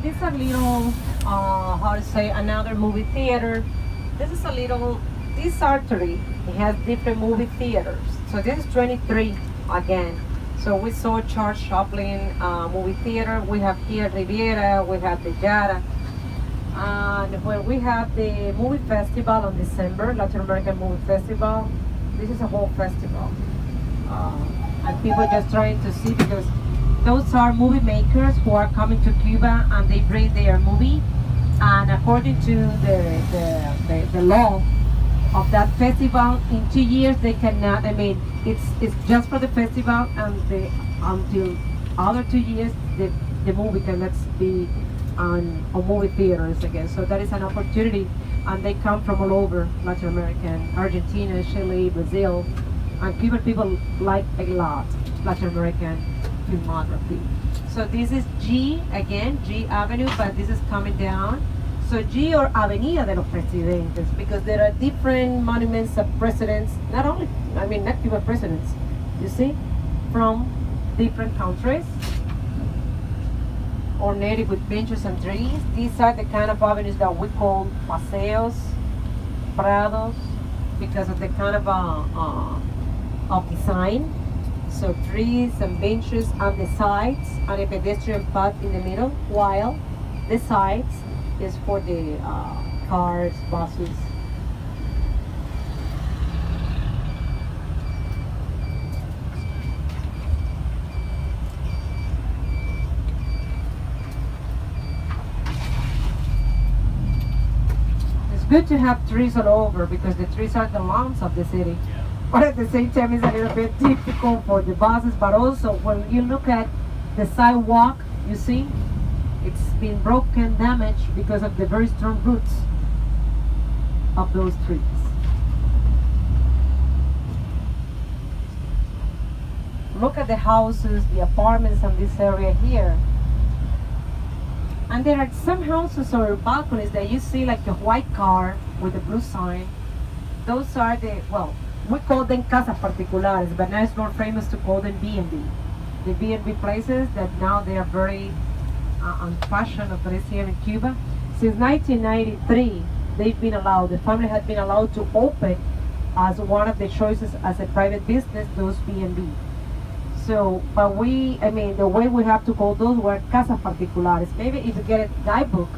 this is a little, how to say, another movie theater. This is a little, this artery, it has different movie theaters. So this is 23 again. So we saw Charles Chaplin movie theater. We have here Riviera, we have the Yara. And when we have the movie festival on December, Latin American Movie Festival, this is a whole festival. And people just trying to see because those are movie makers who are coming to Cuba and they bring their movie. And according to the law of that festival, in 2 years they cannot. I mean, it's just for the festival, and until other 2 years the movie cannot be on movie theaters again. So that is an opportunity, and they come from all over Latin America, Argentina, Chile, Brazil, and Cuban people like a lot Latin American filmography. So this is G again, G Avenue, but this is coming down. So G or Avenida de los Presidentes, because there are different monuments of presidents, not only, I mean, not Cuban presidents, you see, from different countries, ornated with benches and trees. These are the kind of avenues that we call paseos, prados, because of the kind of design. So trees and benches on the sides and a pedestrian path in the middle, while the sides is for the cars, buses. It's good to have trees all over because the trees are the lungs of the city. But at the same time, it's a little bit difficult for the buses. But also, when you look at the sidewalk, you see, it's been broken, damaged because of the very strong roots of those trees. Look at the houses, the apartments in this area here. And there are some houses or balconies that you see like a white car with a blue sign. Those are the, well, we call them casas particulares, but now it's more famous to call them B&B. The B&B places that now they are very on fashion of this here in Cuba. Since 1993, they've been allowed, the family had been allowed to open as one of the choices as a private business, those B&B. So, but I mean, the way we have to call those were casas particulares. Maybe if you get a guidebook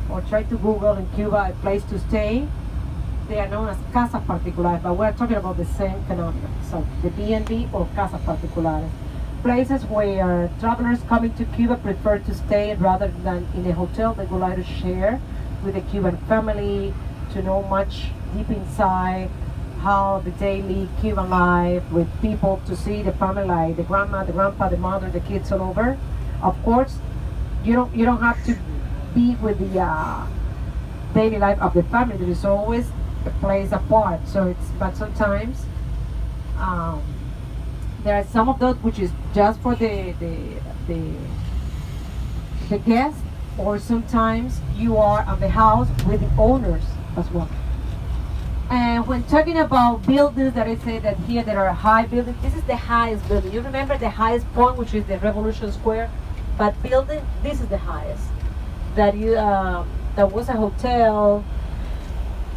or try to Google in Cuba a place to stay, they are known as casas particulares, but we're talking about the same phenomenon. So the B&B or casas particulares. Places where travelers coming to Cuba prefer to stay rather than in a hotel. They would like to share with a Cuban family, to know much deep inside how the daily Cuban life with people, to see the family, like the grandma, the grandpa, the mother, the kids all over. Of course, you don't have to be with the daily life of the family. There is always a place apart. So but sometimes there are some of those which is just for the guest, or sometimes you are at the house with the owners as well. And when talking about buildings, that I say that here there are high buildings, this is the highest building. You remember the highest point, which is the Revolution Square, but building, this is the highest. That was a hotel.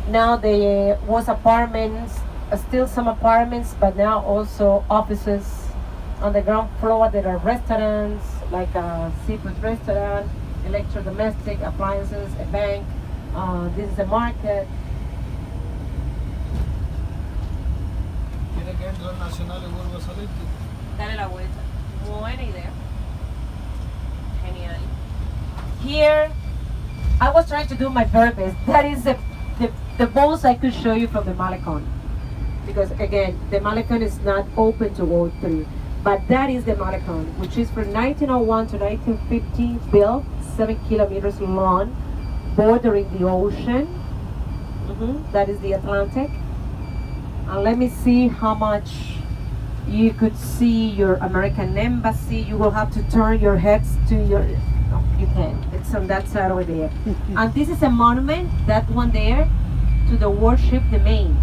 Now there was apartments, still some apartments, but now also offices. On the ground floor there are restaurants, like a seafood restaurant, electrodomestic appliances, a bank. This is a market. ¿Quiere que entre al Nacional y vuelva a salir? Dale la vuelta. Buena idea. Genial. Here, I was trying to do my very best. That is the most I could show you from the Malecon. Because again, the Malecon is not open to all through. But that is the Malecon, which is from 1901 to 1950 built, 7 kilometers long, bordering the ocean. That is the Atlantic. And let me see how much you could see your American embassy. You will have to turn your heads to your, no, you can. It's on that side over there. And this is a monument, that one there, to the warship, the Maine.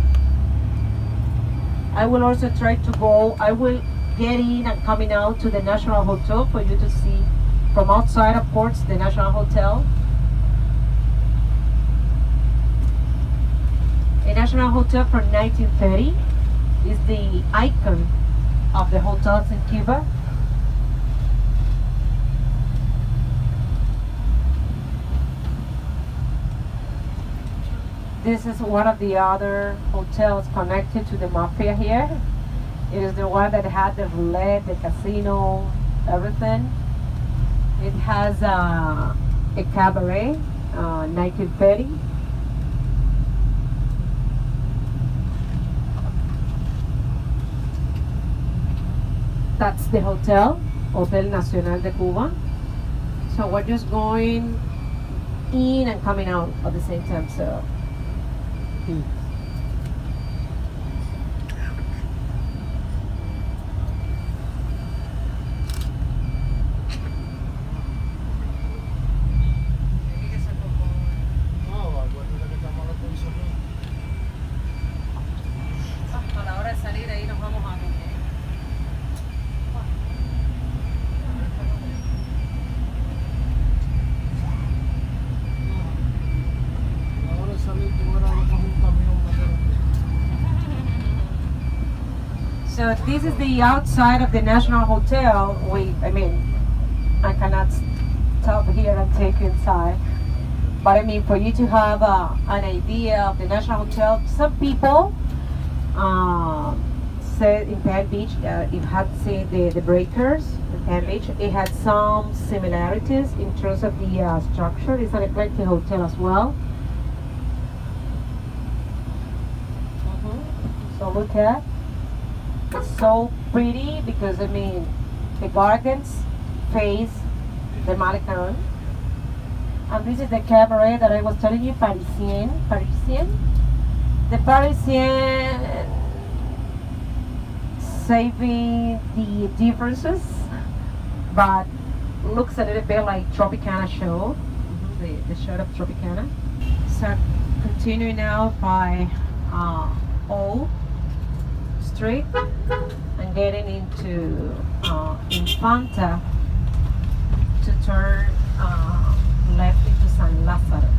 I will also try to go, I will get in and coming out to the National Hotel for you to see from outside, of course, the National Hotel. A National Hotel from 1930 is the icon of the hotels in Cuba. This is one of the other hotels connected to the mafia here. It is the one that had the roulette, the casino, everything. It has a cabaret, 1930. That's the hotel, Hotel Nacional de Cuba. So we're just going in and coming out at the same time. So. No, acuérdate que estamos a la posición. A la hora de salir ahí nos vamos a comer. Ahora salir tú ahora coges un camión más So this is the outside of the National Hotel. I cannot stop here and take you inside. But I mean, for you to have an idea of the National Hotel, some people said in Palm Beach, you had seen the breakers in Palm Beach, it had some similarities in terms of the structure. It's an eclectic hotel as well. So look at, it's so pretty because I mean, the gardens face the Malecon. And this is the cabaret that I was telling you, Parisien. The Parisien saving the differences, but looks a little bit like Tropicana show, the show of Tropicana. So continuing now by O Street and getting into Infanta to turn left into San Lázaro.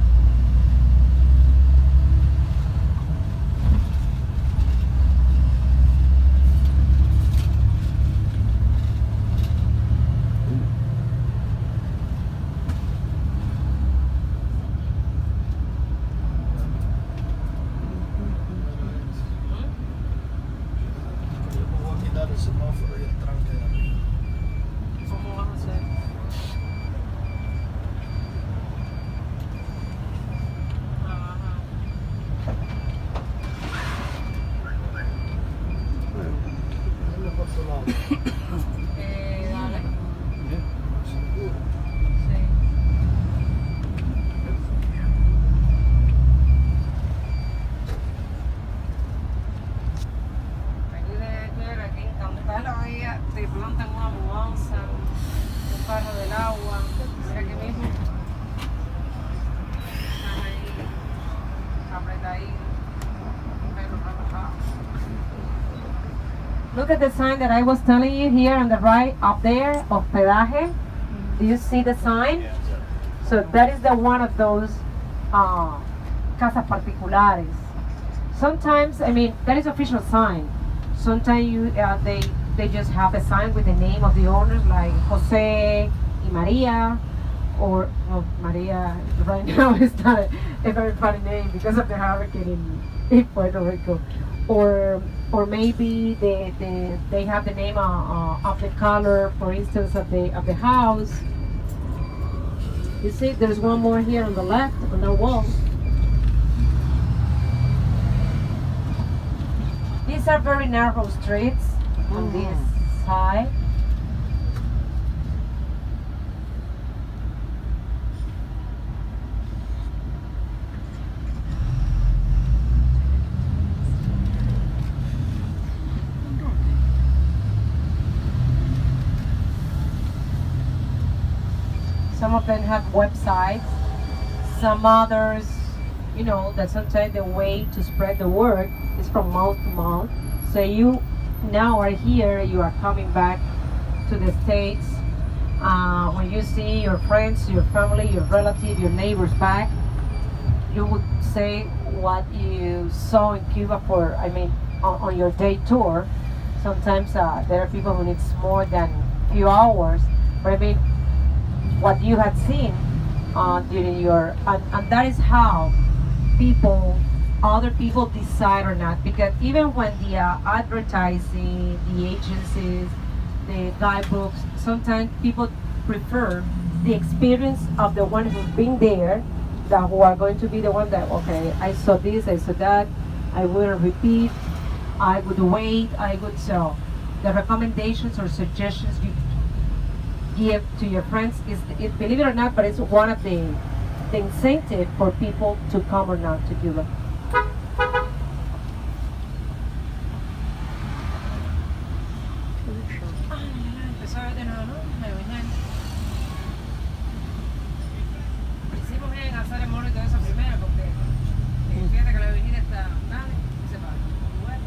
voy a quitar el semáforo y el tranque de arriba. ¿Cómo vas a hacer? Dale por su lado. Dale. Seguro. Sí. Aquí en Campana te plantan una mudanza, un carro del agua, mira que mismo. Están ahí apretaditos, pero relajado. Look at the sign that I was telling you here on the right up there, hospedaje. Do you see the sign? So that is the one of those casas particulares. Sometimes, I mean, that is official sign. Sometimes they just have a sign with the name of the owners, like Jose y Maria, or Maria. Right now is not a very funny name because of the hurricane in Puerto Rico, or maybe they have the name of the color, for instance, of the house. You see, there's one more here on the left on the wall. These are very narrow streets on this side. Some of them have websites, some others, that sometimes the way to spread the word is from mouth to mouth. So you now are here, you are coming back to the States, When you see your friends, your family, your relative, your neighbors back, you would say what you saw in Cuba for, I mean, on your day tour. Sometimes there are people who needs more than few hours, but I mean, what you had seen during your, and that is how people, other people decide or not. Because even when the advertising, the agencies, the guidebooks, sometimes people prefer the experience of the one who's been there, that who are going to be the one that, okay, I saw this, I saw that, I will repeat, I would wait, I would so. The recommendations or suggestions you give to your friends is, believe it or not, but it's one of the incentive for people to come or not to Cuba. Empezó de nuevo, ¿no? De mañana. Hicimos bien hacer el mono y todo eso primero porque fíjate que la avenida está grande y se para. Bueno.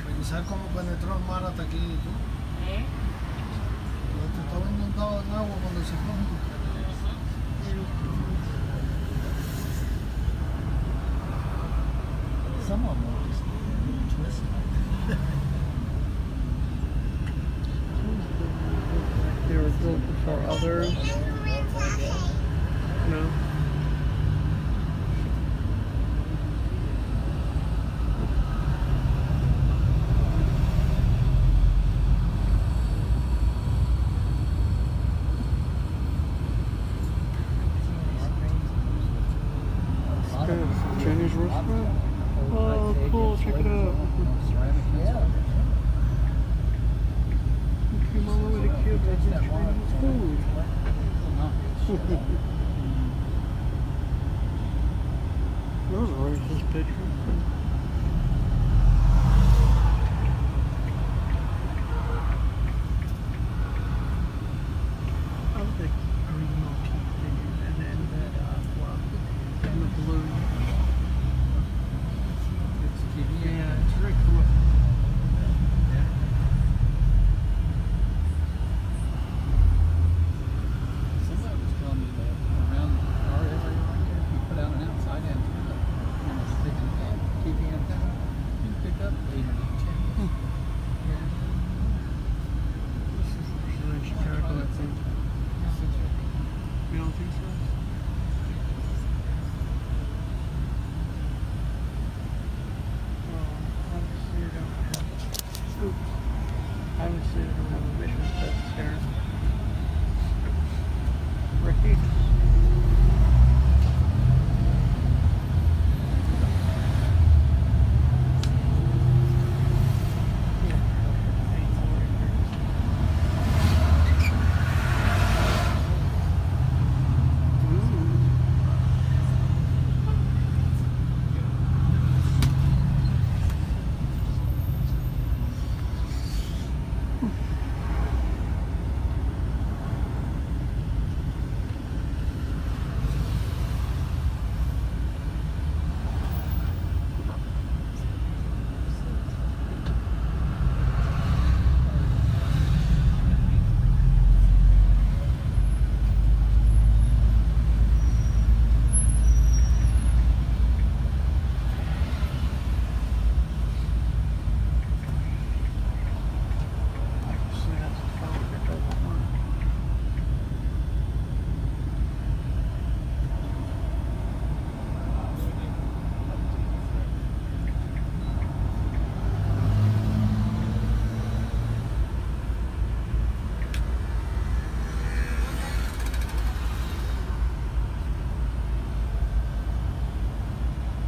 Revisar cómo penetró el mar hasta aquí. ¿Tú? ¿Eh? Esto estaba inundado en agua cuando se fue. Some of them are just twisted. They were built before others. No. Chinese restaurant? Oh, cool. Check it out. Yeah. Came all the way to Cuba for Chinese food. That was a racist picture. I like the green motif figures and then that and the blue. Yeah, it's very cool. Somebody was telling me that around our area right there, if you put out an outside antenna and a stick in the TV antenna, you can pick up 8 or 9 channels. Yeah. This is actually in Chicago, I think. You don't think so? Obviously, you don't have. Oops. Obviously, you don't have a vision test here. Right.